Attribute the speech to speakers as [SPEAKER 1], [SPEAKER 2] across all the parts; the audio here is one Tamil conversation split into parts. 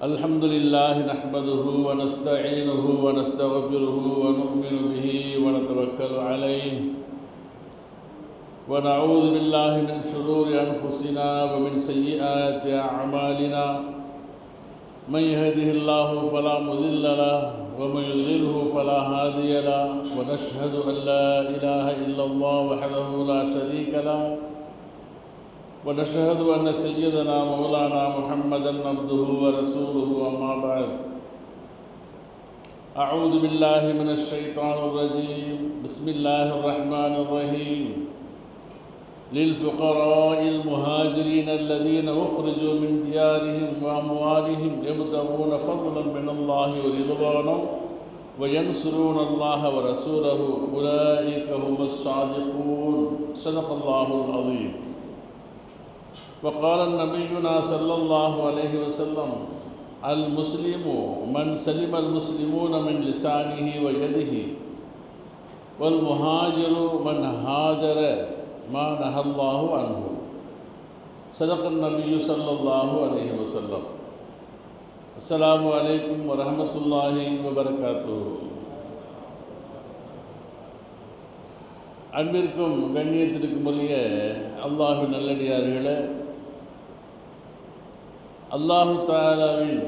[SPEAKER 1] الحمد لله نحمده ونستعينه ونستغفره ونؤمن به ونتوكل عليه ونعوذ بالله من شرور أنفسنا ومن سيئات أعمالنا من يهده الله فلا مضل له ومن يضلله فلا هادي له ونشهد أن لا إله إلا الله وحده لا شريك له ونشهد أن سيدنا مولانا محمدا عبده ورسوله أما بعد أعوذ بالله من الشيطان الرجيم بسم الله الرحمن الرحيم للفقراء المهاجرين الذين أخرجوا من ديارهم وأموالهم يبتغون فضلا من الله ورضوانا وينصرون الله ورسوله أولئك هم الصادقون صدق الله العظيم. وقال نبينا صلى الله عليه وسلم المسلم من سلم المسلمون من لسانه ويده والمهاجر من هاجر ما نهى الله عنه صدق النبي صلى الله عليه وسلم. السلام عليكم ورحمة الله وبركاته. அன்பிற்கும் கண்ணியத்திற்கும் உரிய அல்லாஹ்வின் நல்லடியார்களே, அல்லாஹு தஆலாவின்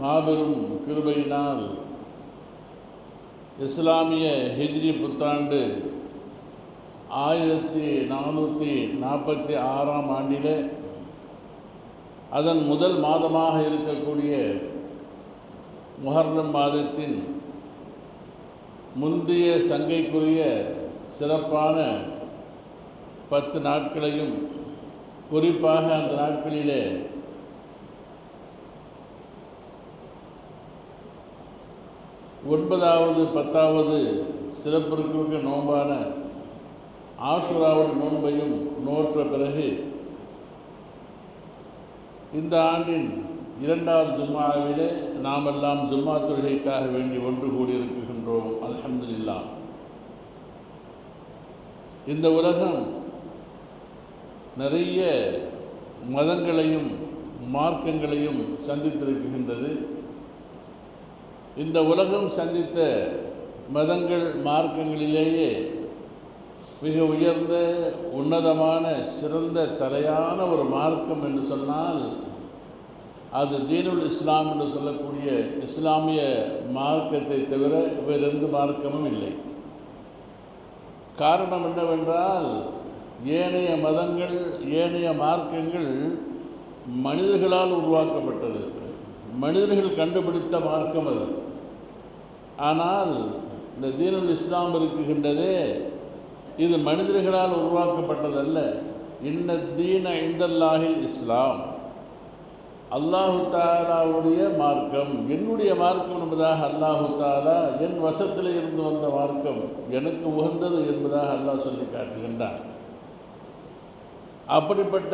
[SPEAKER 1] மாபெரும் கிருபையினால் இஸ்லாமிய ஹிஜ்ரி புத்தாண்டு 1446 ஆண்டிலே அதன் முதல் மாதமாக இருக்கக்கூடிய முஹர்ரம் மாதத்தின் முந்தைய சங்கைக்குரிய சிறப்பான 10 நாட்களையும், குறிப்பாக அந்த நாட்களிலே 9வது 10வது சிறப்பிற்குரிய நோன்பான ஆஷுராவுடைய நோன்பையும் நோற்ற பிறகு இந்த ஆண்டின் 2வது ஜும்மாவிலே நாமெல்லாம் ஜும்மா தொழுகைக்காக வேண்டி ஒன்று கூடியிருக்கின்றோம். அல்ஹம்துலில்லாஹ். இந்த உலகம் நிறைய மதங்களையும் மார்க்கங்களையும் சந்தித்திருக்கின்றது. இந்த உலகம் சந்தித்த மதங்கள் மார்க்கங்களிலேயே மிக உயர்ந்த உன்னதமான சிறந்த தலையான ஒரு மார்க்கம் என்று சொன்னால் அது தீனுல் இஸ்லாம் என்று சொல்லக்கூடிய இஸ்லாமிய மார்க்கத்தை தவிர வேறு எந்த மார்க்கமும் இல்லை. காரணம் என்னவென்றால், ஏனைய மதங்கள் ஏனைய மார்க்கங்கள் மனிதர்களால் உருவாக்கப்பட்டது, மனிதர்கள் கண்டுபிடித்த மார்க்கம் அது. ஆனால் இந்த தீனுல் இஸ்லாம் இருக்குகின்றதே, இது மனிதர்களால் உருவாக்கப்பட்டதல்ல. இன்ன தீன இந்தல்லாஹில் இஸ்லாம், அல்லாஹு தஆலாவுடைய மார்க்கம், என்னுடைய மார்க்கம் என்பதாக அல்லாஹு தஆலா என் வசத்தில் இருந்து வந்த மார்க்கம் எனக்கு உகந்தது என்பதாக அல்லாஹ் சொல்லி காட்டுகின்றான். அப்படிப்பட்ட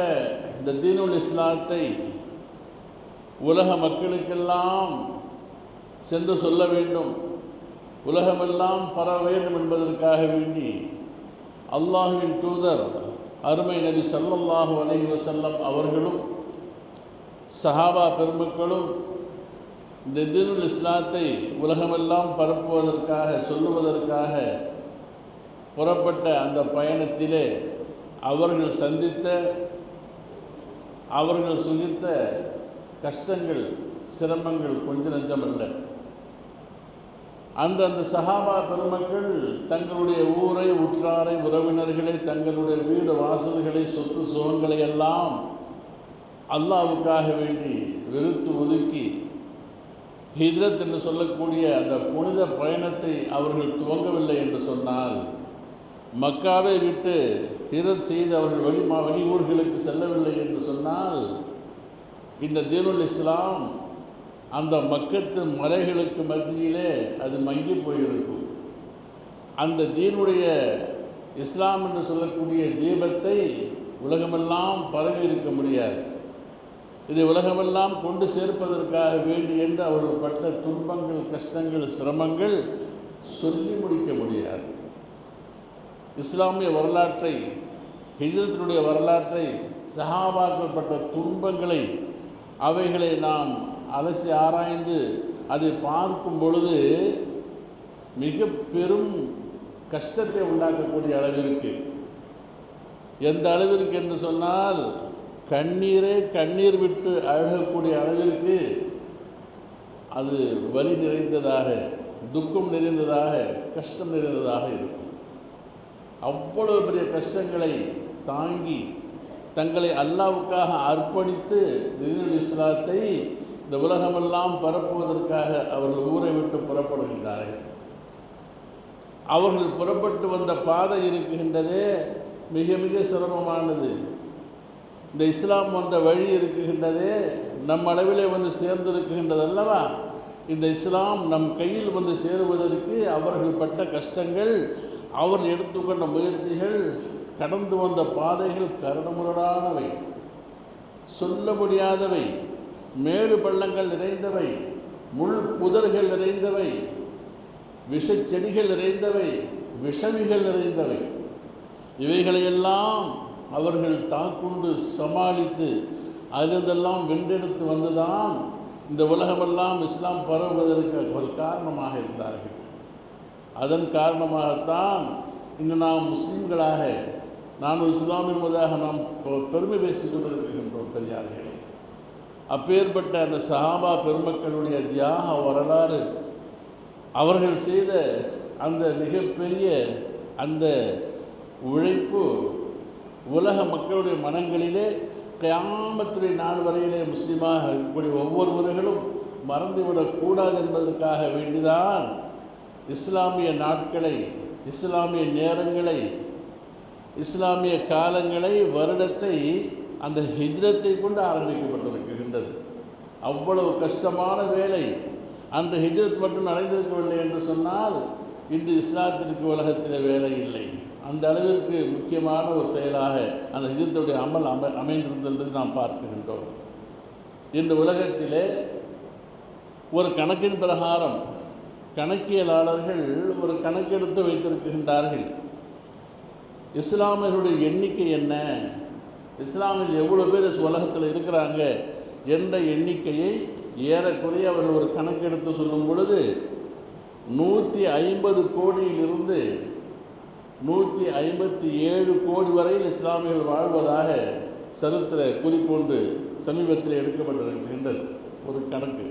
[SPEAKER 1] இந்த தீனுல் இஸ்லாத்தை உலக மக்களுக்கெல்லாம் சென்று சொல்ல வேண்டும், உலகமெல்லாம் பரவ வேண்டும் என்பதற்காக வேண்டி அல்லாஹ்வின் தூதர் அருமை நபி ஸல்லல்லாஹு அலைஹி வஸல்லம் அவர்களும் சஹாபா பெருமக்களும் இந்த தீனுல் இஸ்லாத்தை உலகமெல்லாம் பரப்புவதற்காக சொல்லுவதற்காக புறப்பட்ட அந்த பயணத்திலே அவர்கள் சந்தித்த அவர்கள் சுகித்த கஷ்டங்கள் சிரமங்கள் கொஞ்சம் நஞ்சமல்ல. அந்த சஹாபா பெருமக்கள் தங்களுடைய ஊரை உற்றாரை உறவினர்களை தங்களுடைய வீடு வாசல்களை சொத்து சுகங்களை எல்லாம் அல்லாஹ்வுக்காக வேண்டி வெறுத்து ஒதுக்கி ஹிஜ்ரத் என்று சொல்லக்கூடிய அந்த புனித பயணத்தை அவர்கள் துவங்கவில்லை என்று சொன்னால், மக்காவை விட்டு ஹிஜ்ரத் செய்து அவர்கள் வெளி ஊர்களுக்கு செல்லவில்லை என்று சொன்னால், இந்த தீனுல் இஸ்லாம் அந்த மக்கத்து மலைகளுக்கு மத்தியிலே அது மங்கி போயிருக்கும். அந்த தீனுடைய இஸ்லாம் என்று சொல்லக்கூடிய தீபத்தை உலகமெல்லாம் பரவி இருக்க முடியாது. இதை உலகமெல்லாம் கொண்டு சேர்ப்பதற்காக வேண்டி என்று அவர்கள் பட்ட துன்பங்கள் கஷ்டங்கள் சிரமங்கள் சொல்லி முடிக்க முடியாது. இஸ்லாமிய வரலாற்றை, ஹிஜ்ரத்தினுடைய வரலாற்றை, சஹாபாக்கள் பட்ட துன்பங்களை அவைகளை நாம் அலசி ஆராய்ந்து அதை பார்க்கும் பொழுது மிக பெரும் கஷ்டத்தை உண்டாக்கக்கூடிய அளவிற்கு, எந்த அளவிற்கு என்று சொன்னால் கண்ணீர் விட்டு அழகக்கூடிய அளவிற்கு அது வலி நிறைந்ததாக, துக்கம் நிறைந்ததாக, கஷ்டம் நிறைந்ததாக இருக்கும். அவ்வளவு பெரிய கஷ்டங்களை தாங்கி தங்களை அல்லாஹ்வுக்காக அர்ப்பணித்து தீனுல் இஸ்லாத்தை இந்த உலகமெல்லாம் பரப்புவதற்காக அவர்கள் ஊரை விட்டு புறப்படுகின்றார்கள். அவர்கள் புறப்பட்டு வந்த பாதை இருக்குகின்றதே மிக மிக சிரமமானது. இந்த இஸ்லாம் வந்த வழி இருக்குகின்றதே நம் அளவிலே வந்து சேர்ந்திருக்கின்றது அல்லவா. இந்த இஸ்லாம் நம் கையில் வந்து சேருவதற்கு அவர்கள் பட்ட கஷ்டங்கள், அவர்கள் எடுத்துக்கொண்ட முயற்சிகள், கடந்து வந்த பாதைகள் கரடுமுரடானவை, சொல்ல முடியாதவை, மேடு பள்ளங்கள் நிறைந்தவை, முள் புதர்கள் நிறைந்தவை, விஷச்செடிகள் நிறைந்தவை, விஷமிகள் நிறைந்தவை. இவைகளையெல்லாம் அவர்கள் தாக்குண்டு சமாளித்து அதிலிருந்தெல்லாம் வென்றெடுத்து வந்துதான் இந்த உலகமெல்லாம் இஸ்லாம் பரவுவதற்கு ஒரு காரணமாக இருந்தார்கள். அதன் காரணமாகத்தான் இன்று நாம் முஸ்லீம்களாக, நான் இஸ்லாம் என்பதாக நாம் பெருமை பேசிக் கொண்டிருக்கின்றோம் பெரியார்களே. அப்பேற்பட்ட அந்த சஹாபா பெருமக்களுடைய தியாக வரலாறு, அவர்கள் செய்த அந்த மிகப்பெரிய அந்த உழைப்பு உலக மக்களுடைய மனங்களிலே கியாமத்துடைய நாள் வரையிலே முஸ்லீமாக இருக்கக்கூடிய ஒவ்வொருவர்களும் மறந்துவிடக்கூடாது என்பதற்காக வேண்டிதான் இஸ்லாமிய நாட்களை, இஸ்லாமிய நேரங்களை, இஸ்லாமிய காலங்களை, வருடத்தை அந்த ஹிஜ்ரத்தை கொண்டு ஆரம்பிக்கப்பட்டிருக்கின்றது. அவ்வளவு கஷ்டமான வேலை. அன்று ஹிஜ்ரத் மட்டும் நடந்திருக்கவில்லை என்று சொன்னால் இன்று இஸ்லாத்திற்கு உலகத்தில் வேலை இல்லை. அந்த அளவிற்கு முக்கியமான ஒரு செயலாக அந்த ஹிஜ்ரத்துடைய அமல் அமைந்திருந்தது நாம் பார்க்கின்றோம். இந்த உலகத்திலே ஒரு கணக்கின் பிரகாரம் கணக்கியலாளர்கள் ஒரு கணக்கெடுத்து வைத்திருக்கின்றார்கள். இஸ்லாமியர்களுடைய எண்ணிக்கை என்ன, இஸ்லாமியர்கள் எவ்வளோ பேர் உலகத்தில் இருக்கிறாங்க என்ற எண்ணிக்கையை ஏறக்குறைய அவர்கள் ஒரு கணக்கெடுத்து சொல்லும் பொழுது 150 கோடியிலிருந்து 157 கோடி வரையில் இஸ்லாமியர்கள் வாழ்வதாக சரித்திர குறிப்பொன்று சமீபத்தில் எடுக்கப்பட்டிருக்கின்றது ஒரு கணக்கு.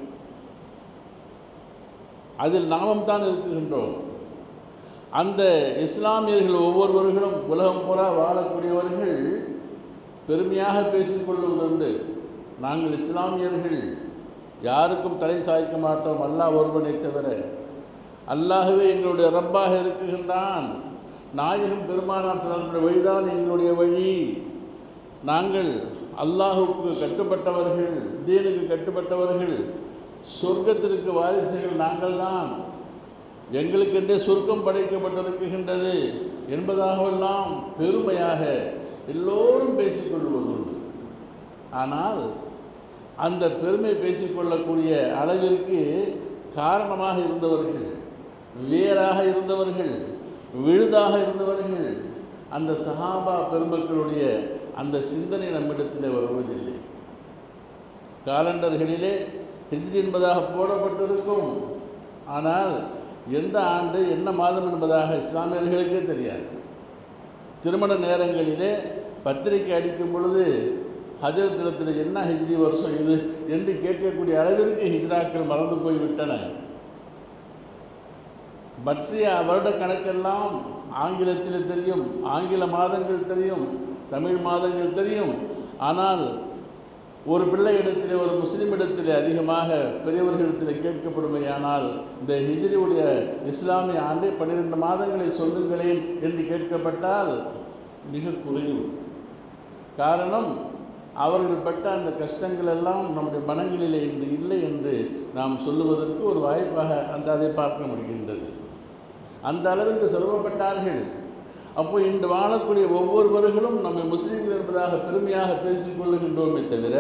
[SPEAKER 1] அதில் நாமும் தான் இருக்குகின்றோம். அந்த இஸ்லாமியர்கள் ஒவ்வொருவர்களும் உலகம் பூரா வாழக்கூடியவர்கள் பெருமையாக பேசிக்கொள்வதுண்டு. நாங்கள் இஸ்லாமியர்கள் யாருக்கும் தலை சாய்க்க மாட்டோம், அல்லாஹ் ஒருவனை தவிர. அல்லாஹ்வே எங்களுடைய ரப்பாக இருக்குகின்றான். நாயகம் பெருமானார் ஸல்லல்லாஹு வழிதான் எங்களுடைய வழி. நாங்கள் அல்லாஹுக்கு கட்டுப்பட்டவர்கள், தீனுக்கு கட்டுப்பட்டவர்கள், சொர்க்கத்திற்கு வாரிசுகள் நாங்கள் தான், எங்களுக்கென்றே சொர்க்கம் படைக்கப்பட்டிருக்கின்றது என்பதாகவெல்லாம் பெருமையாக எல்லோரும் பேசிக்கொள்வதுண்டு. ஆனால் அந்த பெருமை பேசிக்கொள்ளக்கூடிய அளவிற்கு காரணமாக இருந்தவர்கள், வேறாக இருந்தவர்கள், விழுதாக இருந்தவர்கள் அந்த சஹாபா பெருமக்களுடைய அந்த சிந்தனை நம்மிடத்தில் வருவதில்லை. காலண்டர்களிலே ஹிஜ்ரி என்பதாக போடப்பட்டிருக்கும், ஆனால் எந்த ஆண்டு என்ன மாதம் என்பதாக இஸ்லாமியர்களுக்கே தெரியாது. திருமண நேரங்களிலே பத்திரிகை அடிக்கும் பொழுது ஹஜ்ரத்திடத்தில் என்ன ஹிஜ்ரி வருஷம் இது என்று கேட்கக்கூடிய அளவிற்கு ஹிஜ்ராக்கள் மறந்து போய்விட்டன. மற்ற வருட கணக்கெல்லாம் ஆங்கிலத்தில் தெரியும், ஆங்கில மாதங்கள் தெரியும், தமிழ் மாதங்கள் தெரியும். ஆனால் ஒரு பிள்ளையிடத்தில், ஒரு முஸ்லீம் இடத்தில் அதிகமாக பெரியவர்களிடத்தில் கேட்கப்படுமையானால் இந்த ஹிஜ்ரியுடைய இஸ்லாமிய ஆண்டை 12 மாதங்களை சொல்லுங்களேன் என்று கேட்கப்பட்டால் மிக குறைவு. காரணம், அவர்கள் பட்ட அந்த கஷ்டங்கள் எல்லாம் நம்முடைய மனங்களிலே இன்று இல்லை என்று நாம் சொல்லுவதற்கு ஒரு வாய்ப்பாக அதை பார்க்க முடிகின்றது. அந்த அளவிற்கு சிரமப்பட்டார்கள். அப்போ இன்று வாழக்கூடிய ஒவ்வொருவர்களும் நம்ம முஸ்லீம்கள் என்பதாக பெருமையாக பேசிக்கொள்ளுகின்றோமே தவிர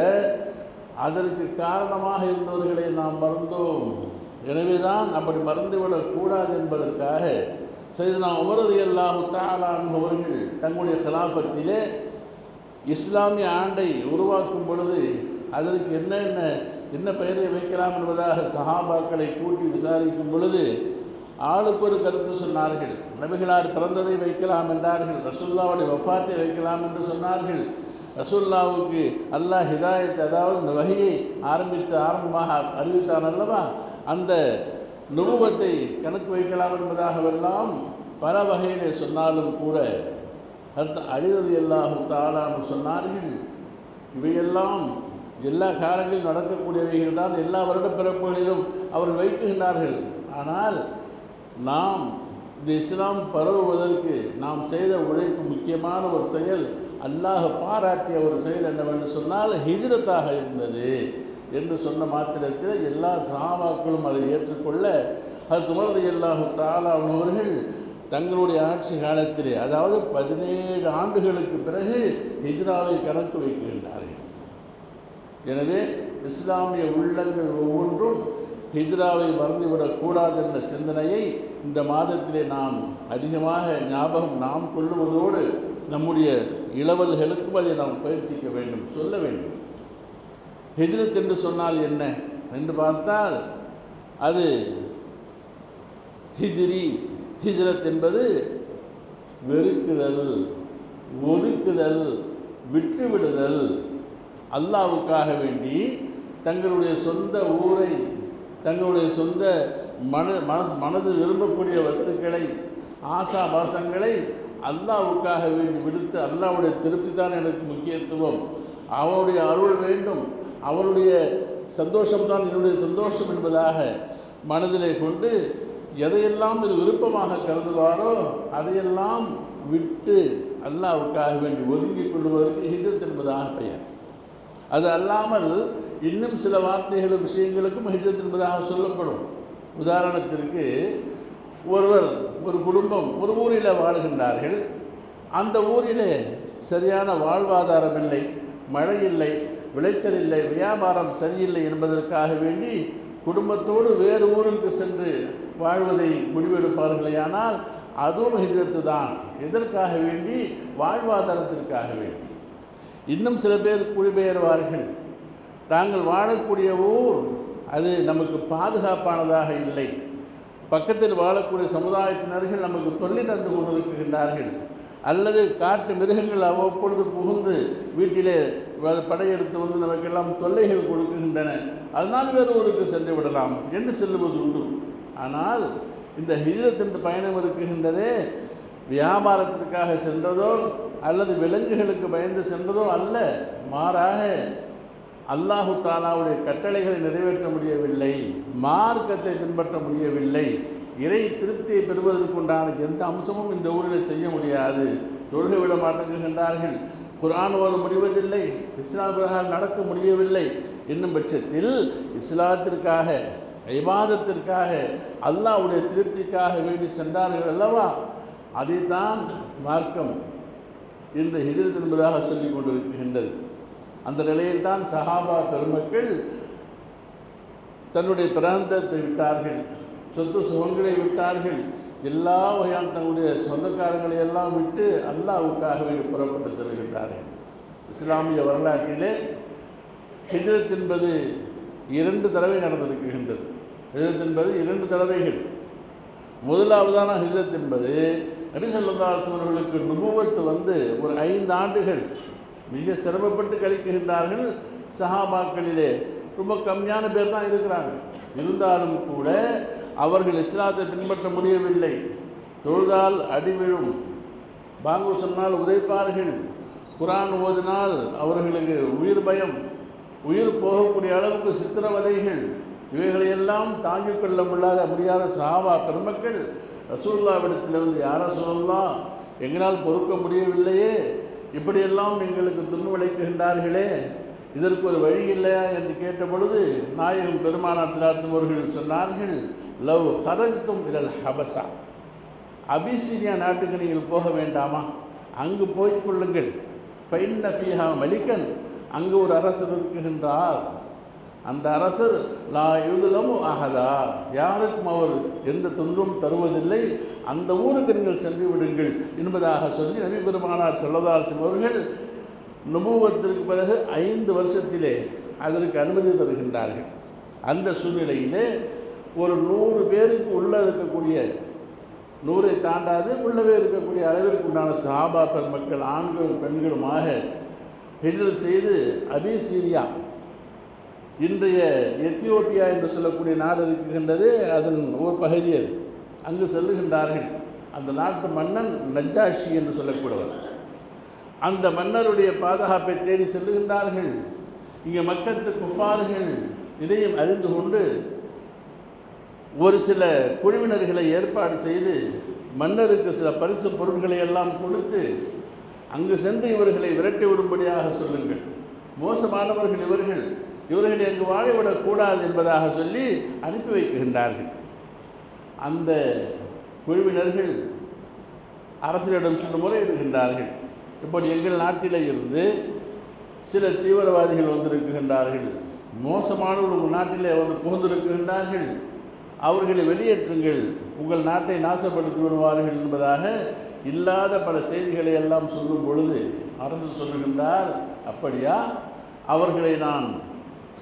[SPEAKER 1] அதற்கு காரணமாக இருந்தவர்களை நாம் மறந்தோம். எனவே தான் அப்படி மறந்துவிடக்கூடாது என்பதற்காக சையதுனா உமர் ரலியல்லாஹு தஆலா அன்ஹு அவர்கள் தங்களுடைய ഖിലാഫத்திலே இஸ்லாமிய ஆண்டை உருவாக்கும் பொழுது அதற்கு என்ன பெயரை வைக்கலாம் என்பதாக சஹாபாக்களை கூட்டி விசாரிக்கும் பொழுது ஆளுக்கு ஒரு கருத்து சொன்னார்கள். நபிகளார் பிறந்ததை வைக்கலாம் என்றார்கள், ரசூலுல்லாவுடைய வஃபாத்தை வைக்கலாம் என்று சொன்னார்கள். ரசூலுல்லாவுக்கு அல்லாஹ் ஹிதாயத், அதாவது இந்த வஹியை ஆரம்பமாக அறிவித்தான் அல்லவா, அந்த நுபுவத்தை கணக்கு வைக்கலாம் என்பதாகவெல்லாம் பல வகையிலே சொன்னாலும் கூட அலி ரலியல்லாஹு தஆலா சொன்னார்கள், இவையெல்லாம் எல்லா காலங்களிலும் நடக்கக்கூடியவைகள் தான், எல்லா வருட பிறப்புகளிலும் அவர்கள் வைக்குகின்றார்கள். ஆனால் நாம் இந்த இஸ்லாம் பரவுவதற்கு நாம் செய்த உழைப்பு முக்கியமான ஒரு செயல், அல்லாஹ் பாராட்டிய ஒரு செயல் என்னவென்று சொன்னால் ஹிஜ்ரத்தாக இருந்தது என்று சொன்ன மாத்திரத்தில் எல்லா சஹாபாக்களும் அதை ஏற்றுக்கொள்ள ஹஜ்ரத் உமர் ரலியல்லாஹு தஆலா அவர்கள் தங்களுடைய ஆட்சி காலத்திலே, அதாவது 17 ஆண்டுகளுக்கு பிறகு ஹிஜ்ராவை கணக்கு வைக்கின்றார்கள். எனவே இஸ்லாமிய உள்ளங்கள் ஒவ்வொன்றும் ஹிஜ்ராவை மறந்துவிடக்கூடாது என்ற சிந்தனையை இந்த மாதத்திலே நாம் அதிகமாக நாம் கொள்ளுவதோடு நம்முடைய இளவல்களுக்கும் அதை நாம் பயிற்சிக்க வேண்டும், சொல்ல வேண்டும். ஹிஜ்ரத் என்று சொன்னால் என்ன என்று பார்த்தால் அது ஹிஜ்ரத் என்பது வெறுக்குதல், ஒதுக்குதல், விட்டுவிடுதல். அல்லாஹ்வுக்காக வேண்டி தங்களுடைய சொந்த ஊரை, தங்களுடைய சொந்த மனது விரும்பக்கூடிய வஸ்துக்களை, ஆசாபாசங்களை அல்லாஹ்வுக்காக வேண்டி விடுத்து, அல்லாஹ்வுடைய திருப்தி தான் எனக்கு முக்கியத்துவம், அவனுடைய அருள் வேண்டும், அவனுடைய சந்தோஷம்தான் என்னுடைய சந்தோஷம் என்பதாக மனதிலே கொண்டு எதையெல்லாம் இது விருப்பமாக கருதுவாரோ அதையெல்லாம் விட்டு அல்லாஹ்வுக்காக வேண்டி ஒதுங்கிக் கொள்வதற்கு ஹிஜ்ரத் என்பதாக பெயர். அது அல்லாமல் இன்னும் சில வார்த்தைகளும் விஷயங்களுக்கும் ஹிஜ்ரத் என்பதாக சொல்லப்படும். உதாரணத்திற்கு ஒரு குடும்பம் ஒரு ஊரில் வாழ்கின்றார்கள். அந்த ஊரிலே சரியான வாழ்வாதாரம் இல்லை, மழை இல்லை, விளைச்சல் இல்லை, வியாபாரம் சரியில்லை என்பதற்காக வேண்டி குடும்பத்தோடு வேறு ஊருக்கு சென்று வாழ்வதை முடிவெடுப்பார்களேயானால் அதுவும் ஹிஜ்ரத்து தான். எதற்காக வேண்டி? வாழ்வாதாரத்திற்காக வேண்டி. இன்னும் சில பேர் குடிபெயர்வார்கள். தாங்கள் வாழக்கூடிய ஊர் அது நமக்கு பாதுகாப்பானதாக இல்லை, பக்கத்தில் வாழக்கூடிய சமுதாயத்தினர்கள் நமக்கு தொல்லை தந்து கொண்டிருக்கின்றார்கள், அல்லது காட்டு மிருகங்கள் அவ்வப்பொழுது புகுந்து வீட்டிலே படையெடுத்து வந்து நமக்கெல்லாம் தொல்லைகள் கொடுக்கின்றன, அதனால் வேறு ஊருக்கு சென்று விடலாம் என்று செல்லுவது உண்டு. ஆனால் இந்த ஹிஜ்ரத் என்ற பயணம் இருக்குகின்றதே, வியாபாரத்திற்காக சென்றதோ அல்லது விலங்குகளுக்கு பயந்து சென்றதோ அல்ல, மாறாக அல்லாஹு தாலாவுடைய கட்டளைகளை நிறைவேற்ற முடியவில்லை, மார்க்கத்தை பின்பற்ற முடியவில்லை, இறை திருப்தியை பெறுவதற்குண்டான எந்த அம்சமும் இந்த ஊரில் செய்ய முடியாது, தொழுகை விட மாட்டேங்குகின்றார்கள், குர்ஆன் ஓத முடிவதில்லை, இஸ்லாம் பிரகாரம் நடக்க முடியவில்லை என்னும் பட்சத்தில் இஸ்லாத்திற்காக, இபாதத்திற்காக, அல்லாஹ்வுடைய திருப்திக்காக வேண்டி சென்றார்கள் அல்லவா, அதைத்தான் மார்க்கம் இன்று ஹிஜ்ரத் என்பதாக சொல்லிக் கொண்டிருக்கின்றது. அந்த நிலையில்தான் சஹாபா பெருமக்கள் தன்னுடைய பிராந்தத்தை விட்டார்கள், சொத்து சுகங்களை விட்டார்கள், எல்லா வகையான தங்களுடைய சொந்தக்காரங்களை எல்லாம் விட்டு அல்லாஹ்வுக்காக வேண்டி புறப்பட்டு செல்கின்றார்கள். இஸ்லாமிய வரலாற்றிலே ஹிஜ்ரத் என்பது 2 தடவை நடந்திருக்கின்றது. ஹிஜ்ரத் என்பது 2 தடவைகள். முதலாவதான ஹிஜ்ரத் என்பது நபி ஸல்லல்லாஹு அலைஹி வஸல்லம் அவர்களுக்கு நுபுவத் வந்து ஒரு 5 ஆண்டுகள் மிக சிரமப்பட்டு கழிக்கின்றார்கள். சஹாபாக்களிலே ரொம்ப கம்மியான பேர் தான் இருக்கிறாங்க. இருந்தாலும் கூட அவர்கள் இஸ்லாத்தை பின்பற்ற முடியவில்லை. தொழுதால் அடிவிழும், பாங்கு சொன்னால் உதைப்பார்கள், குர்ஆன் ஓதினால் அவர்களுக்கு உயிர் பயம், உயிர் போகக்கூடிய அளவுக்கு சித்திரவதைகள், இவைகளையெல்லாம் தாங்கிக் கொள்ள முடியாத சஹாபா பெருமக்கள் ரசூலுல்லாஹ்விடத்திலிருந்து, யா ரசூலல்லாஹ், எங்களால் பொறுக்க முடியவில்லையே, இப்படியெல்லாம் எங்களுக்கு துன்பு விளைக்கின்றார்களே, இதற்கு ஒரு வழி இல்லையா என்று கேட்ட பொழுது நாயகம் பெருமானார் ஸல்லல்லாஹு அலைஹி வஸல்லம் அவர்கள் சொன்னார்கள், லவ் ஹரஜ்தும் இலல் ஹபஸா, அபிசீனியா நாட்டுக்கு நீங்கள் போக வேண்டாமா, அங்கு போய்கொள்ளுங்கள், ஃபைன்ன ஃபீஹா மலிகன், அங்கு ஒரு அரசர் இருக்குகின்றார், அந்த அரசர் லா யுதுலமு அஹதா, யாருக்கும் அவர் எந்த துன்பம் தருவதில்லை, அந்த ஊருக்கு நீங்கள் சென்று விடுங்கள் என்பதாக சொல்லி நபி பெருமானார் ஸல்லல்லாஹு அலைஹி வஸல்லம் அவர்கள் நுபுவத்திற்கு பிறகு 5 வருஷத்திலே அதற்கு அனுமதி தருகின்றார்கள். அந்த சூழ்நிலையிலே ஒரு 100 பேருக்கு உள்ளே இருக்கக்கூடிய, 100 தாண்டாது உள்ளவே இருக்கக்கூடிய அளவிற்கு உண்டான சஹாபாக்கள் மக்கள் ஆண்களும் பெண்களுமாக ஹிஜ்ரத் செய்து அபிசீனியா, இன்றைய எத்தியோப்பியா என்று சொல்லக்கூடிய நாடு இருக்கின்றது, அதன் ஒரு பகுதி அது, அங்கு செல்லுகின்றார்கள். அந்த நாட்டு மன்னன் நஜ்ஜாஷி என்று சொல்லக்கூடியவர். அந்த மன்னருடைய பாதுகாப்பை தேடி செல்லுகின்றார்கள். இங்கே மக்களுக்கு குஃபார்கள் இதையும் அறிந்து கொண்டு ஒரு சில குழுவினர்களை ஏற்பாடு செய்து மன்னருக்கு சில பரிசு பொருட்களை எல்லாம் கொடுத்து அங்கு சென்று இவர்களை விரட்டி விடும்படியாக சொல்லுங்கள், மோசமானவர்கள் இவர்களை அங்கு வாழவிடக்கூடாது என்பதாக சொல்லி அனுப்பி வைக்கின்றார்கள். அந்த குழுவினர்கள் அரசரிடம் சில முறையிடுகின்றார்கள். இப்படி எங்கள் நாட்டிலே இருந்து சில தீவிரவாதிகள் வந்திருக்கின்றார்கள், மோசமானவர்கள் உங்கள் நாட்டிலே வந்து புகுந்திருக்கின்றார்கள், அவர்களை வெளியேற்றுங்கள், உங்கள் நாட்டை நாசப்படுத்தி விடுவார்கள் என்பதாக இல்லாத பல செய்திகளை எல்லாம் சொல்லும் பொழுது அரசு சொல்லுகின்றார், அப்படியா, அவர்களை நான்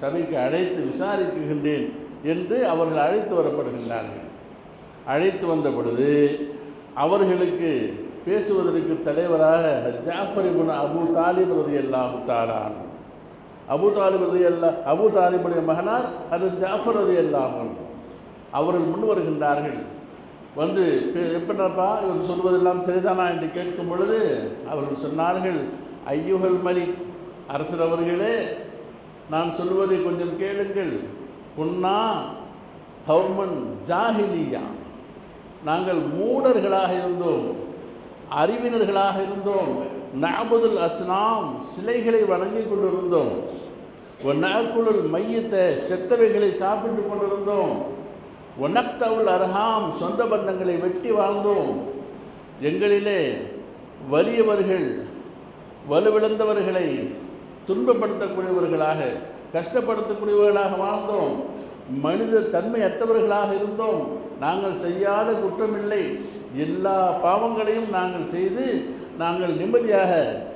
[SPEAKER 1] சபைக்கு அழைத்து விசாரிக்குகின்றேன் என்று அவர்கள் அழைத்து வரப்படுகின்றார்கள். அழைத்து வந்த பொழுது அவர்களுக்கு பேசுவதற்கு தலைவராக ஜாஃபர் இப்னு அபூ தாலிப் ரலியல்லாஹு தஆலா அன்ஹு, அபூ தாலிபுடைய மகனார் அது ஜாஃபர் ரலியல்லாஹு அன்ஹு, அவர்கள் முன் வருகின்றார்கள். வந்து எப்படிப்பா இவர் சொல்வதெல்லாம் சரிதானா என்று கேட்கும் பொழுது அவர்கள் சொன்னார்கள், ஐயுகல் மலிக், அரசர் அவர்களே, நான் சொல்வதை கொஞ்சம் கேளுங்கள். புன்னா கௌமன் ஜாஹிலியா, நாங்கள் மூடர்களாக இருந்தோம், அறிவினர்களாக இருந்தோம், நஅபுதுல் அஸ்னாம், சிலைகளை வணங்கி கொண்டிருந்தோம், நஅகுலுல் மையத்த, செத்தவைகளை சாப்பிட்டு கொண்டிருந்தோம், ஒனக்தவுல் அர்ஹாம், சொந்த பந்தங்களை வெட்டி வாழ்ந்தோம், எங்களிலே வலியவர்கள் வலுவிழந்தவர்களை துன்பப்படுத்தக்கூடியவர்களாக கஷ்டப்படுத்தக்கூடியவர்களாக வாழ்ந்தோம், மனித தன்மை அற்றவர்களாக இருந்தோம், நாங்கள் செய்யாத குற்றமில்லை, எல்லா பாவங்களையும் நாங்கள் செய்து நாங்கள் நிம்மதியாக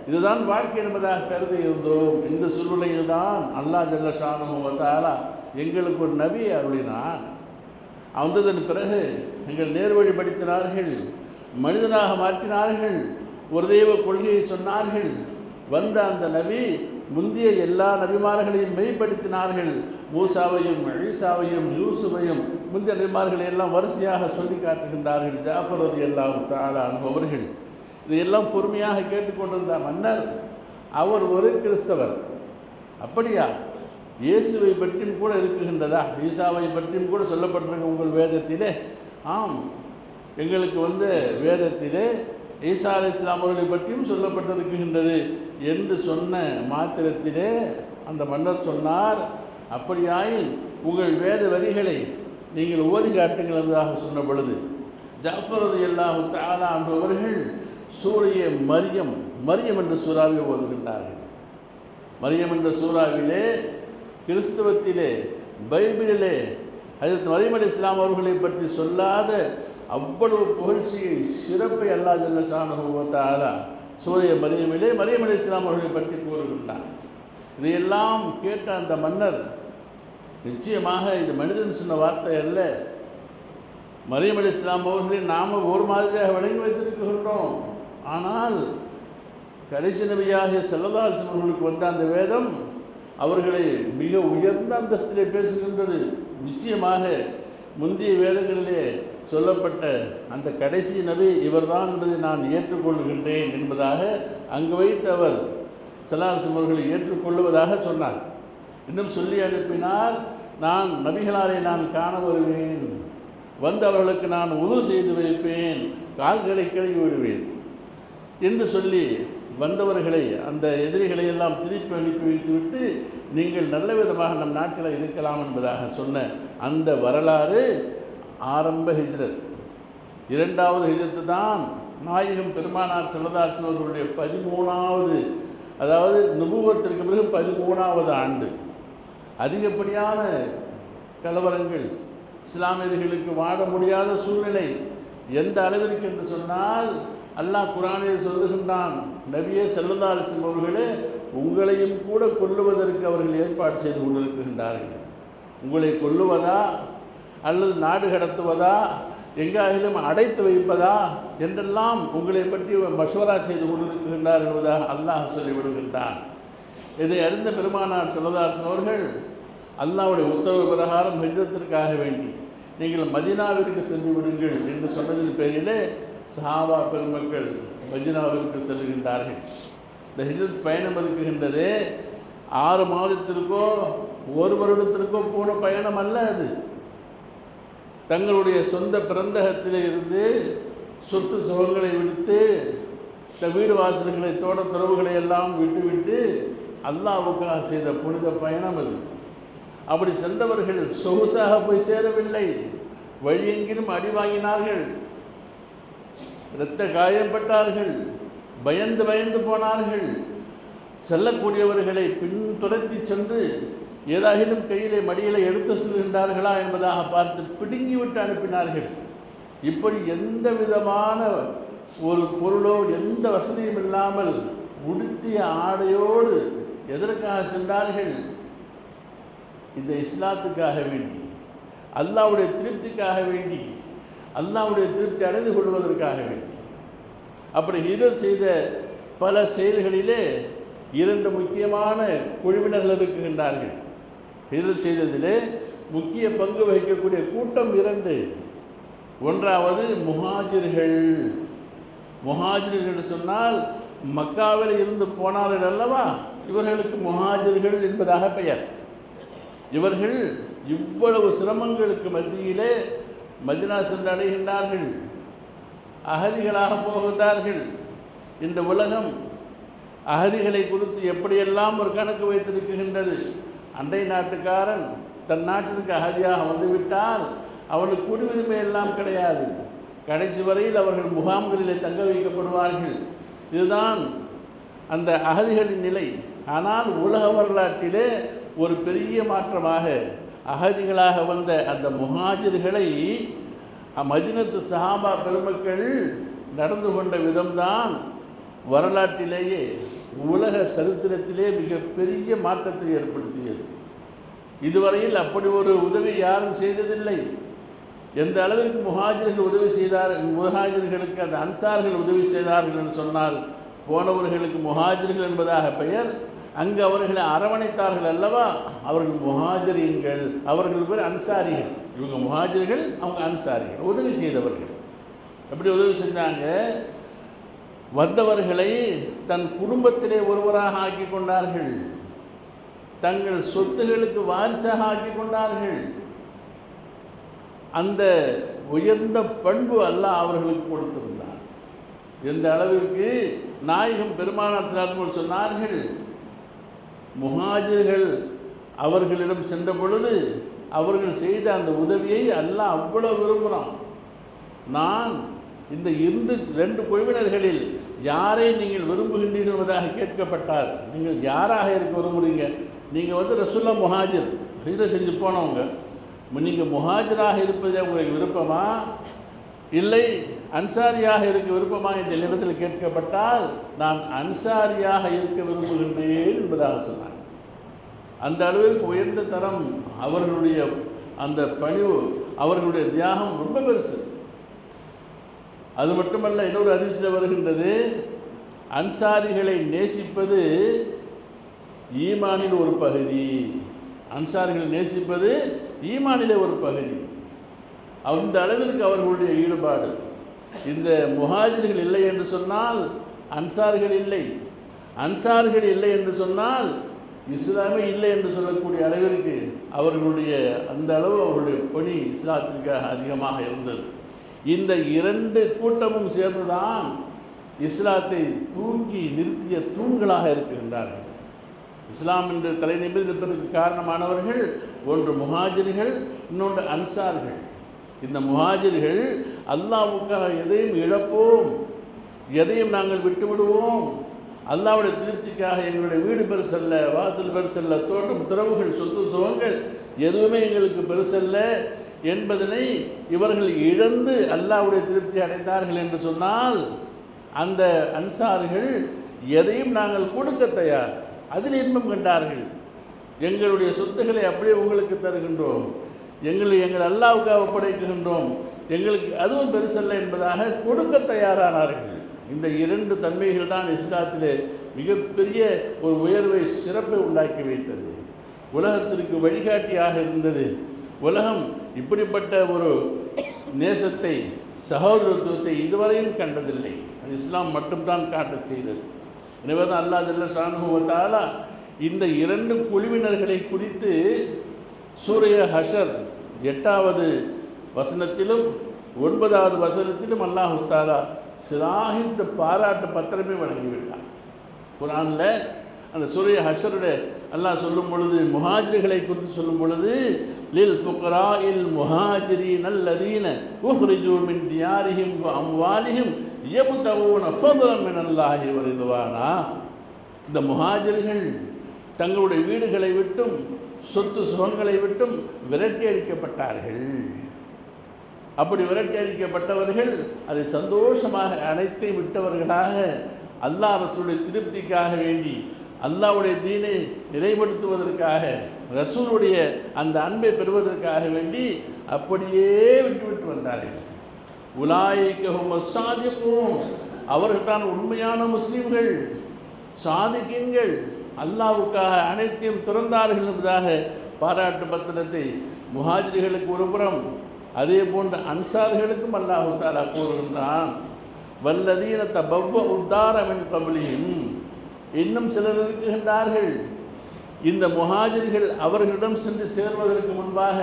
[SPEAKER 1] இதுதான் வாழ்க்கை என்பதாக கருதி இருந்தோம். இந்த சூழ்நிலையில் தான் அல்லாஹ் ஜல்ல ஷானுஹு வ தஆலா எங்களுக்கு ஒரு நபி அருளினான். வந்ததன் பிறகு எங்கள் நேர்வழிப்படுத்தினார்கள், மனிதனாக மாற்றினார்கள், ஒரு தெய்வ கொள்கையை சொன்னார்கள். வந்த அந்த நபி முந்திய எல்லா நபிமார்களையும் மெய்ப்படுத்தினார்கள். மூசாவையும் ஈசாவையும் யூசுஃபையும் முந்தைய நபிமார்களை எல்லாம் வரிசையாக சொல்லி காட்டுகின்றார்கள். ஜாஃபர் ரலியல்லாஹு தஆலா அன்ஹு அவர்கள் இதையெல்லாம் பொறுமையாக கேட்டுக்கொண்டிருந்த மன்னர், அவர் ஒரு கிறிஸ்தவர். அப்படியா, இயேசுவை பற்றியும் கூட இருக்குகின்றதா, ஈசாவை பற்றியும் கூட சொல்லப்பட்டிருக்க உங்கள் வேதத்திலே? ஆம், எங்களுக்கு வேதத்திலே ஈசா அலைஹிஸ்ஸலாம் அவர்களை பற்றியும் சொல்லப்பட்டிருக்கின்றது என்று சொன்ன மாத்திரத்திலே அந்த மன்னர் சொன்னார், அப்படியாயின் உங்கள் வேத வரிகளை நீங்கள் ஓதி காட்டுங்கள் என்பதாக சொன்ன பொழுது ஜாஃபர் ரலியல்லாஹு தஆலா அன்ஹு அவர்கள் சூரிய மரியம் என்ற சூறாவை ஓதுகின்றார்கள். மரியம் என்ற சூறாவிலே கிறிஸ்தவத்திலே பைபிளிலே ஹஜ்ரத் மரியம் அலைஹிஸ்ஸலாம் அவர்களை பற்றி சொல்லாத அவ்வளவு புகழ்ச்சியை சிறப்பை அல்லாஹ் ஜல்ல ஷானுஹு வ தஆலா சூரிய மரியமிலே மரியம் அலைஹிஸ்ஸலாம் அவர்களை பற்றி கூறுகின்றார். இதையெல்லாம் கேட்ட அந்த மன்னர், நிச்சயமாக இது மனிதன் சொன்ன வார்த்தை அல்ல, மரியம் அலைஹிஸ்ஸலாம் அவர்களை நாம் ஒரு மாதிரியாக வழங்கி வைத்திருக்கின்றோம், ஆனால் கடைசி நபியாகிய ஸல்லல்லாஹு அலைஹி வஸல்லம் அவர்களுக்கு வந்த அந்த வேதம் அவர்களை மிக உயர்ந்த அந்தஸ்திலே பேசுகின்றது. நிச்சயமாக முந்தைய வேதங்களிலே சொல்லப்பட்ட அந்த கடைசி நபி இவர்தான் என்பதை நான் ஏற்றுக்கொள்கின்றேன் என்பதாக அங்கு வைத்து அவர் ஸல்லல்லாஹு அலைஹி வஸல்லம் அவர்களை ஏற்றுக்கொள்வதாக சொன்னார். இன்னும் சொல்லி அனுப்பினார், நான் நபிகளாரை நான் காண வருவேன், வந்து அவர்களுக்கு நான் உது செய்து வைப்பேன், கால்களை கழுவி விடுவேன் என்று சொல்லி வந்தவர்களை அந்த எதிரிகளை எல்லாம் திருப்பி அனுப்பி வைத்துவிட்டு நீங்கள் நல்ல விதமாக நம் நாட்டில் இருக்கலாம் என்பதாக சொன்ன அந்த வரலாறு ஆரம்ப ஹிஜ்ரத். இரண்டாவது ஹிஜ்ரத்து தான் நாயகம் பெருமானார் ஸல்லல்லாஹு அலைஹி வஸல்லம் அவர்களுடைய 13வது, அதாவது நுபுவத்திற்கு பிறகு 13வது ஆண்டு. அதிகப்படியான கலவரங்கள், இஸ்லாமியர்களுக்கு வாழ முடியாத சூழ்நிலை எந்த அளவிற்கு என்று சொன்னால், அல்லாஹ் குர்ஆனில் சொல்லுகின்றான், நபியே ஸல்லல்லாஹு அலைஹி வஸல்லம் அவர்களே உங்களையும் கூட கொல்லுவதற்கு அவர்கள் ஏற்பாடு செய்து கொண்டிருக்கின்றார்கள். உங்களை கொல்லுவதா அல்லது நாடு கடத்துவதா, எங்காயிலும் அடைத்து வைப்பதா என்றெல்லாம் உங்களை பற்றி மஷவரா செய்து கொண்டிருக்கின்றார் என்பதாக அல்லாஹ் சொல்லிவிடுகின்றான். இதை அறிந்த பெருமானார் ஸல்லல்லாஹு அலைஹி அவர்கள் அல்லாஹ்வுடைய உத்தரவு பிரகாரம் ஹிஜ்ரத்திற்காக வேண்டி நீங்கள் மதீனாவிற்கு சென்று விடுங்கள் என்று சொன்னதின் பேரிலே சஹாபா பெருமக்கள் மதீனாவிற்கு செல்கின்றார்கள். இந்த ஹிஜ்ரத் பயணம் இருக்கின்றதே 6 மாதத்திற்கோ 1 வருடத்திற்கோ போன பயணம் அல்ல. அது தங்களுடைய சொந்த பிறந்தகத்திலே இருந்து சொத்து சுகங்களை விடுத்து வீடு வாசல்களை தோட்ட துறவுகளை எல்லாம் விட்டுவிட்டு அல்லாஹ்வுக்காக செய்த புனித பயணம் அது. அப்படி சென்றவர்கள் சொகுசாக போய் சேரவில்லை, வழியெங்கிலும் அடி வாங்கினார்கள், இரத்த காயப்பட்டார்கள், பயந்து பயந்து போனார்கள். செல்லக்கூடியவர்களை பின்துரத்தி சென்று ஏதாகிலும் கையிலே மடியிலே எடுத்து செல்கின்றார்களா என்பதாக பார்த்து பிடுங்கிவிட்டு அனுப்பினார்கள். இப்படி எந்த விதமான ஒரு பொருளோ எந்த வசதியும் இல்லாமல் உடுத்திய ஆடையோடு எதற்காக சென்றார்கள்? இந்த இஸ்லாத்துக்காக வேண்டி, அல்லாஹ்வுடைய திருப்திக்காக வேண்டி, அல்லாஹ்வுடைய திருப்தி அடைந்து கொள்வதற்காக வேண்டி. அப்படி ஹிஜ்ரத் செய்த பல செயல்களிலே 2 முக்கியமான குழுவினர்கள் இருக்கின்றார்கள். ஹிஜ்ரத் செய்ததிலே முக்கிய பங்கு வகிக்கக்கூடிய கூட்டம் 2. ஒன்றாவது முஹாஜிர்கள். முஹாஜிர்கள் சொன்னால் மக்காவில் இருந்து போனார்கள் அல்லவா, இவர்களுக்கு முஹாஜிர்கள் என்பதாக பெயர். இவர்கள் இவ்வளவு சிரமங்களுக்கு மத்தியிலே மதீனா சென்று அடைகின்றார்கள், அகதிகளாக போகின்றார்கள். இந்த உலகம் அகதிகளை குறித்து எப்படியெல்லாம் ஒரு கணக்கு வைத்திருக்கின்றது. அண்டை நாட்டுக்காரன் தன் நாட்டிற்கு அகதியாக வந்துவிட்டால் அவனுக்கு குடியுரிமை எல்லாம் கிடையாது. கடைசி வரையில் அவர்கள் முகாம்களிலே தங்க வைக்கப்படுவார்கள். இதுதான் அந்த அகதிகளின் நிலை. ஆனால் உலக வரலாற்றிலே ஒரு பெரிய மாற்றமாக அகதிகளாக வந்த அந்த முஹாஜிர்களை மதீனத்து சஹாபா பெருமக்கள் நடந்து கொண்ட விதம்தான் வரலாற்றிலேயே உலக சரித்திரத்திலே மிகப்பெரிய மாற்றத்தை ஏற்படுத்தியது. இதுவரையில் அப்படி ஒரு உதவி யாரும் செய்ததில்லை. எந்த அளவிற்கு முஹாஜிர்கள் உதவி செய்தார்கள், முஹாஜிர்களுக்கு அந்த அன்சார்கள் உதவி செய்தார்கள் என்று சொன்னால், போனவர்களுக்கு முஹாஜிர்கள் என்பதாக பெயர். அங்கு அவர்களை அரவணைத்தார்கள் அல்லவா, அவர்கள் முஹாஜிரீன்கள், அவர்கள் பேர் அன்சாரிகள். இவங்க முஹாஜிர்கள், அவங்க அன்சாரிகள், உதவி செய்தவர்கள். எப்படி உதவி செஞ்சாங்க? வந்தவர்களை தன் குடும்பத்திலே ஒருவராக ஆக்கி கொண்டார்கள், தங்கள் சொத்துகளுக்கு வாரிசாக ஆக்கி கொண்டார்கள். அந்த உயர்ந்த பண்பு அல்லாஹ் அவர்களுக்கு கொடுத்திருந்தார். எந்த அளவிற்கு நாயகம் பெருமானார் ஸல்லல்லாஹு அலைஹி வஸல்லம் சொன்னார்கள், முஹாஜிர்கள் அவர்களிடம் சென்ற பொழுது அவர்கள் செய்த அந்த உதவியை அல்லாஹ் அவ்வளவு விரும்புகிறான். நான் இந்த 2 குழுவினர்களில் யாரை நீங்கள் விரும்புகின்றீர்கள் என்பதாக கேட்கப்பட்டார். நீங்கள் யாராக இருக்க விரும்புகிறீங்க? நீங்கள் ரசூலுல்லாஹ் முஹாஜிர், ஹிஜ்ரத் செஞ்சு போனவங்க. நீங்கள் முஹாஜிராக இருப்பதே உங்களுக்கு விருப்பமா, இல்லை அன்சாரியாக இருக்க விருப்பமா என்ற நேரத்தில் கேட்கப்பட்டால் நான் அன்சாரியாக இருக்க விரும்புகின்றேன் என்பதாக சொன்னார். அந்த அளவிற்கு உயர்ந்த தரம் அவர்களுடைய அந்த பணிவு, அவர்களுடைய தியாகம் ரொம்ப பெருசு. அது மட்டுமல்ல, இன்னொரு ஹதீஸில் வருகின்றது, அன்சாரிகளை நேசிப்பது ஈமானின் ஒரு பகுதி. அன்சாரிகளை நேசிப்பது ஈமானிலே ஒரு பகுதி. அந்த அளவிற்கு அவர்களுடைய ஈடுபாடு. இந்த முஹாஜிர்கள் இல்லை என்று சொன்னால் அன்சார்கள் இல்லை, அன்சார்கள் இல்லை என்று சொன்னால் இஸ்லாமே இல்லை என்று சொல்லக்கூடிய அளவிற்கு அவர்களுடைய அந்த அளவு அவர்களுடைய பணி இஸ்லாத்திற்காக அதிகமாக இருந்தது. இந்த 2 கூட்டமும் சேர்ந்துதான் இஸ்லாத்தை தூக்கி நிறுத்திய தூண்களாக இருக்கின்றார்கள். இஸ்லாம் என்று தலை நிமிர்ந்து இருப்பதற்கு காரணமானவர்கள் ஒன்று முஹாஜிர்கள், இன்னொன்று அன்சார்கள். இந்த முஹாஜிர்கள் அல்லாஹ்வுக்காக எதையும் இழப்போம், எதையும் நாங்கள் விட்டுவிடுவோம், அல்லாஹ்வுடைய திருப்திக்காக எங்களுடைய வீடு பெருசல்ல, வாசல் பெருசல்ல, தோட்டம் துறவுகள் சொத்து சுகங்கள் எதுவுமே எங்களுக்கு பெருசல்ல என்பதனை இவர்கள் இழந்து அல்லாஹ்வுடைய திருப்தி அடைந்தார்கள் என்று சொன்னால் அந்த அன்சார்கள் எதையும் நாங்கள் கொடுக்க தயார், அதில் இன்பம் கண்டார்கள். எங்களுடைய சொத்துக்களை அப்படியே உங்களுக்கு தருகின்றோம், எங்கள் அல்லாஹ்வுக்காக ஒப்படைக்கின்றோம், எங்களுக்கு அதுவும் பெருசல்ல என்பதாக கொடுக்க தயாரானார்கள். இந்த இரண்டு தன்மைகள் தான் இஸ்லாத்திலே மிகப்பெரிய ஒரு உயர்வை, சிறப்பை உண்டாக்கி வைத்தது, உலகத்திற்கு வழிகாட்டியாக இருந்தது. உலகம் இப்படிப்பட்ட ஒரு நேசத்தை, சகோதரத்துவத்தை இதுவரையும் கண்டதில்லை. அது இஸ்லாம் மட்டும்தான் காட்டச் செய்தது. எனவே தான் அல்லாஹ் ஜல்ல ஷானுஹு வ தஆலா இந்த இரண்டு குழுவினர்களை குறித்து சூரா ஹஷர் 8வது வசனத்திலும் 9வது வசனத்திலும் அல்லாஹ் தஆலா சிலாஹித்த பாராட்டு பத்திரமே வழங்கிவிட்டார். குர்ஆனில் அந்த சூரா ஹஷருடைய அல்லாஹ் சொல்லும் பொழுது, முஹாஜிர்களை குறித்து சொல்லும் பொழுது, லில் ஃபுக்ராஇல் முஹாஜிரீன் அல்லதீன உஹ்ரிஜூ மின் தியாரிஹிம் வ அம்வாலிஹிம் யப்தகூன ஃபضلا மினல்லாஹி வ ரிதுவானா. இந்த முஹாஜிர்கள் தங்களுடைய வீடுகளை விட்டும் சொத்து சுகங்களை விட்டும் விரட்டி அடிக்கப்பட்டார்கள். அப்படி விரட்டி அடிக்கப்பட்டவர்கள் அதை சந்தோஷமாக அனைத்தை விட்டவர்களாக அல்லாஹ் ரசூலுடைய திருப்திக்காக வேண்டி, அல்லாஹ்வுடைய தீனை நிலைப்படுத்துவதற்காக, ரசூலுடைய அந்த அன்பை பெறுவதற்காக வேண்டி அப்படியே விட்டுவிட்டு வந்தார்கள். உலாயிக ஹுமஸ் ஸாதிகூன், அவர்கள் தான் உண்மையான முஸ்லிம்கள், சாதிகீன்கள், அல்லாஹ்வுக்காக அனைத்தையும் துறந்தார்கள் என்பதாக பாராட்டு பத்திரத்தை முஹாஜிர்களுக்கு ஒருபுறம், அதே போன்று அன்சார்களுக்கும் அல்லாஹ் தஆலா கூறுகின்றான். வல்லதீன தபவ்வஉ தார மின் கப்லிஹிம், இன்னும் சிலர் இருக்கின்றார்கள், இந்த முஹாஜிர்கள் அவர்களிடம் சென்று சேர்வதற்கு முன்பாக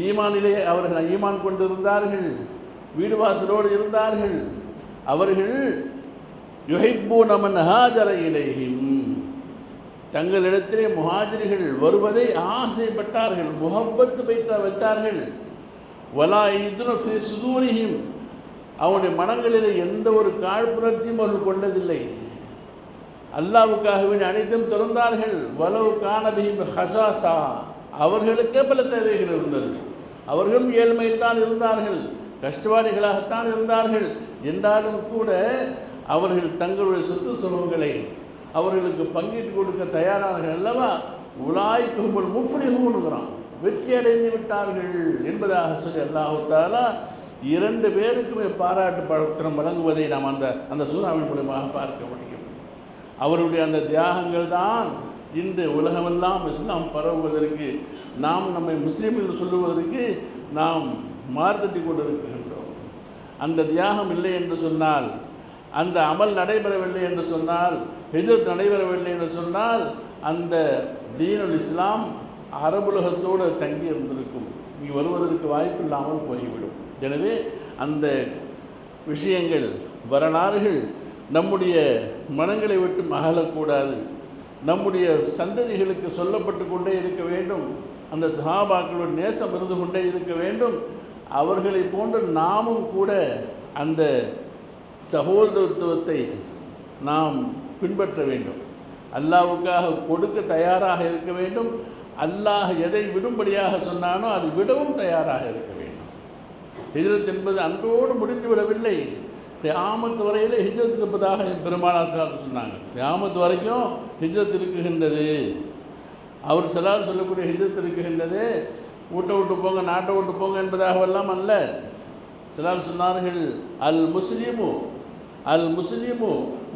[SPEAKER 1] ஈமானிலே அவர்கள் ஈமான் கொண்டிருந்தார்கள், வீடு வாசலோடு இருந்தார்கள். அவர்கள் யுஹிப்பூன மன் ஹாஜர இலைஹிம், தங்களிடத்திலே முஹாஜிர்கள் வருவதை ஆசைப்பட்டார்கள், முஹப்பத்து வைத்தார்கள். வலா யஜிதுன ஃபீ சுதூரிஹிம், அவனுடைய மனங்களில் எந்த ஒரு காழ்ப்புணர்ச்சியும் அவர்கள் கொண்டதில்லை. அல்லாஹ்வுக்காகவே அனைத்தும் திறந்தார்கள். வலவு கானபிஹிம் ஹசாசா, அவர்களுக்கே பல தேவைகள் இருந்தது, அவர்களும் ஏழ்மையில் தான் இருந்தார்கள், கஷ்டவாதிகளாகத்தான் இருந்தார்கள். என்றாலும் கூட அவர்கள் தங்களுடைய சொத்து சுகங்களை அவர்களுக்கு பங்கிட்டு கொடுக்க தயாரானார்கள் அல்லவா. உலாய்க்கும்பல் முஃப்லிஹூன்கிறான், வெற்றி அடைந்து விட்டார்கள் என்பதாக சொல்லி அல்லாஹ் தஆலா இரண்டு பேருக்குமே பாராட்டு பத்திரம் வழங்குவதை நாம் அந்த சூறாவின் மூலமாக பார்க்க முடியும். அவருடைய அந்த தியாகங்கள் தான் இன்று உலகமெல்லாம் இஸ்லாம் பரவுவதற்கு, நாம் நம்மை முஸ்லீம்கள் சொல்லுவதற்கு நாம் மார்த்தட்டி கொண்டிருக்கின்றோம். அந்த தியாகம் இல்லை என்று சொன்னால், அந்த அமல் நடைபெறவில்லை என்று சொன்னால், ஹிஜ்ரத் நடைபெறவில்லை என்று சொன்னால், அந்த தீனுல் இஸ்லாம் அரபுலகத்தோடு தங்கி இருந்திருக்கும், இங்கே வருவதற்கு வாய்ப்பு இல்லாமல் போய்விடும். எனவே அந்த விஷயங்கள், வரலாறுகள் நம்முடைய மனங்களை விட்டு அகலக்கூடாது, நம்முடைய சந்ததிகளுக்கு சொல்லப்பட்டு கொண்டே இருக்க வேண்டும். அந்த சஹாபாக்களோட நேசம் இருந்து கொண்டே இருக்க வேண்டும். அவர்களை போன்று நாமும் கூட அந்த சகோதரத்துவத்தை நாம் பின்பற்ற வேண்டும். அல்லாஹ்வுக்காக கொடுக்க தயாராக இருக்க வேண்டும். அல்லாஹ் எதை விடும்படியாக சொன்னானோ அது விடவும் தயாராக இருக்க வேண்டும். ஹிஜ்ரத் என்பது அன்றோடு முடிந்து விடவில்லை, கியாமத் வரையில் ஹிஜ்ரத் இருப்பதாக பெருமானார் சொன்னாங்க. கியாமத் வரைக்கும் ஹிஜ்ரத் இருக்குகின்றது. அவர் சிலர் சொல்லக்கூடிய ஹிஜ்ரத் இருக்குகின்றது, வீட்டை விட்டு போங்க, நாட்டை விட்டு போங்க என்பதாகவெல்லாம் அல்ல. சிலர் சொன்னார்கள், அல் முஸ்லிமு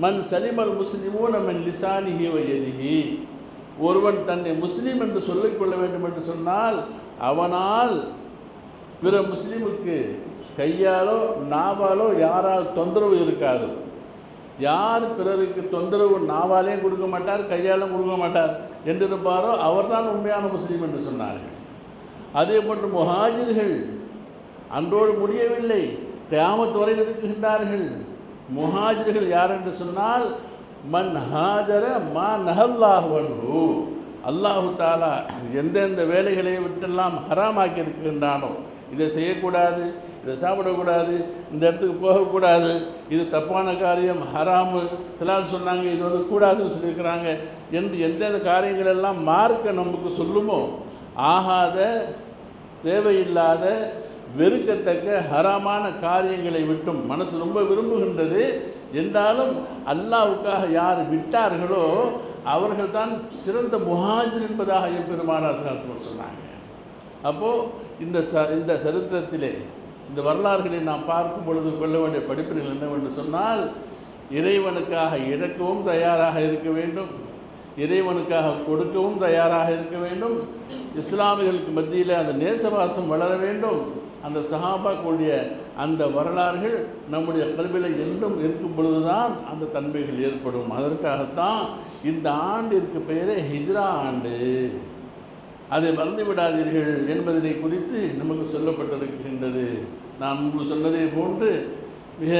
[SPEAKER 1] மன் சலிமல் முஸ்லிமூன மின் லிசானிஹி வ யதிஹி, ஒருவன் தன்னை முஸ்லீம் என்று சொல்லிக்கொள்ள வேண்டும் என்று சொன்னால் அவனால் பிற முஸ்லீமுக்கு கையாலோ நாவாலோ யாரால் தொந்தரவு இருக்காது. யார் பிறருக்கு தொந்தரவு நாவாலையும் கொடுக்க மாட்டார், கையாலும் கொடுக்க மாட்டார் என்றிருப்பாரோ அவர்தான் உண்மையான முஸ்லீம் என்று சொன்னார்கள். அதே போன்று முஹாஜிர்கள் அன்றோடு முடியவில்லை, கியாமத் வரையில் இருக்கின்றார்கள். முஹாஜிர்கள் யார் என்று சொன்னால், மன் ஹாஜர மா நஹல்லாஹு அன்ஹு, அல்லாஹு தஆலா எந்தெந்த வேலைகளை விட்டெல்லாம் ஹராமாக்கி இருக்கின்றானோ, இதை செய்யக்கூடாது, இதை சாப்பிடக்கூடாது, இந்த இடத்துக்கு போகக்கூடாது, இது தப்பான காரியம், ஹராமு, சிலர் சொன்னாங்க இது கூடாதுன்னு சொல்லியிருக்கிறாங்க என்று எந்தெந்த காரியங்கள் எல்லாம் மார்க்க நமக்கு சொல்லுமோ, ஆகாத, தேவையில்லாத, வெறுக்கத்தக்க ஹராமான காரியங்களை விட்டும் மனசு ரொம்ப விரும்புகின்றது. என்றாலும் அல்லாஹ்வுக்காக யார் விட்டார்களோ அவர்கள் தான் சிறந்த முஹாஜிர் என்பதாக எம்பெருமானார் சொன்னாங்க. அப்போது இந்த சரித்திரத்திலே இந்த வரலாறுகளை நாம் பார்க்கும் பொழுது கொள்ள வேண்டிய படிப்பினைகள் என்னவென்று சொன்னால், இறைவனுக்காக இறக்கவும் தயாராக இருக்க வேண்டும், இறைவனுக்காக கொடுக்கவும் தயாராக இருக்க வேண்டும். இஸ்லாமியர்களுக்கு மத்தியில் அந்த நேசவாசம் வளர வேண்டும். அந்த சஹாபாக்களுடைய அந்த வரலாறுகள் நம்முடைய கல்வியில் என்றும் இருக்கும் பொழுதுதான் அந்த தன்மைகள் ஏற்படும். அதற்காகத்தான் இந்த ஆண்டிற்கு பெயரே ஹிஜ்ரா ஆண்டு. அதை மறந்து விடாதீர்கள் என்பதனை குறித்து நமக்கு சொல்லப்பட்டிருக்கின்றது. நான் உங்களுக்கு சொன்னதை போன்று மிக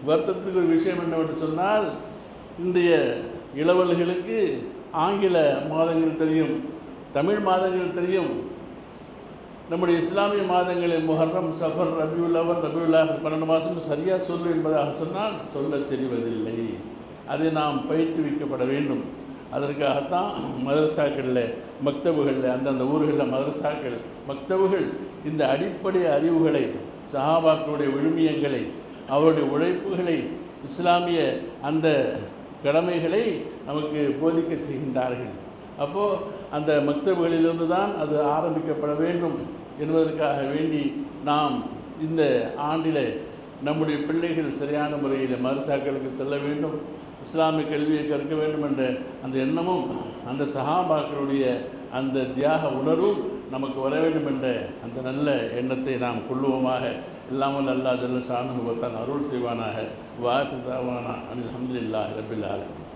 [SPEAKER 1] வருத்தத்துக்கு ஒரு விஷயம் என்னவென்று சொன்னால், இன்றைய இளவல்களுக்கு ஆங்கில மாதங்கள் தெரியும், தமிழ் மாதங்கள் தெரியும். நம்முடைய இஸ்லாமிய மாதங்களில் முஹர்ரம், சஃபர், ரபியுல் அவல், ரபியுல் ஆஹிர் 12 மாதம் சரியாக சொல்லு என்பதாக சொன்னால் சொல்ல தெரிவதில்லை. அதை நாம் பயிற்றுவிக்கப்பட வேண்டும். அதற்காகத்தான் மதரசாக்களில், மக்தபுகளில், அந்தந்த ஊர்களில் மதரசாக்கள், மக்தபுகள் இந்த அடிப்படை அறிவுகளை, சஹாபாக்களுடைய விழுமியங்களை, அவருடைய உழைப்புகளை, இஸ்லாமிய அந்த கடமைகளை நமக்கு போதிக்க செய்கின்றார்கள். அப்போது அந்த மக்தபுகளிலிருந்து தான் அது ஆரம்பிக்கப்பட வேண்டும் என்பதற்காக வேண்டி நாம் இந்த ஆண்டில் நம்முடைய பிள்ளைகள் சரியான முறையில் மதரசாக்களுக்கு செல்ல வேண்டும், இஸ்லாமிய கல்வியை கற்க வேண்டும் என்ற அந்த எண்ணமும் அந்த சஹாபாக்களுடைய அந்த தியாக உணர்வும் நமக்கு வர வேண்டும் என்ற அந்த நல்ல எண்ணத்தை நாம் கொள்ளுவோமாக. இல்லாமல் அல்லாஹ் ஜல்ல ஷானுஹு வ தஆலா அருள் செய்வானாக. வாஹிரு தஅவானா அல்ஹம்துலில்லாஹி ரப்பில் ஆலமீன்.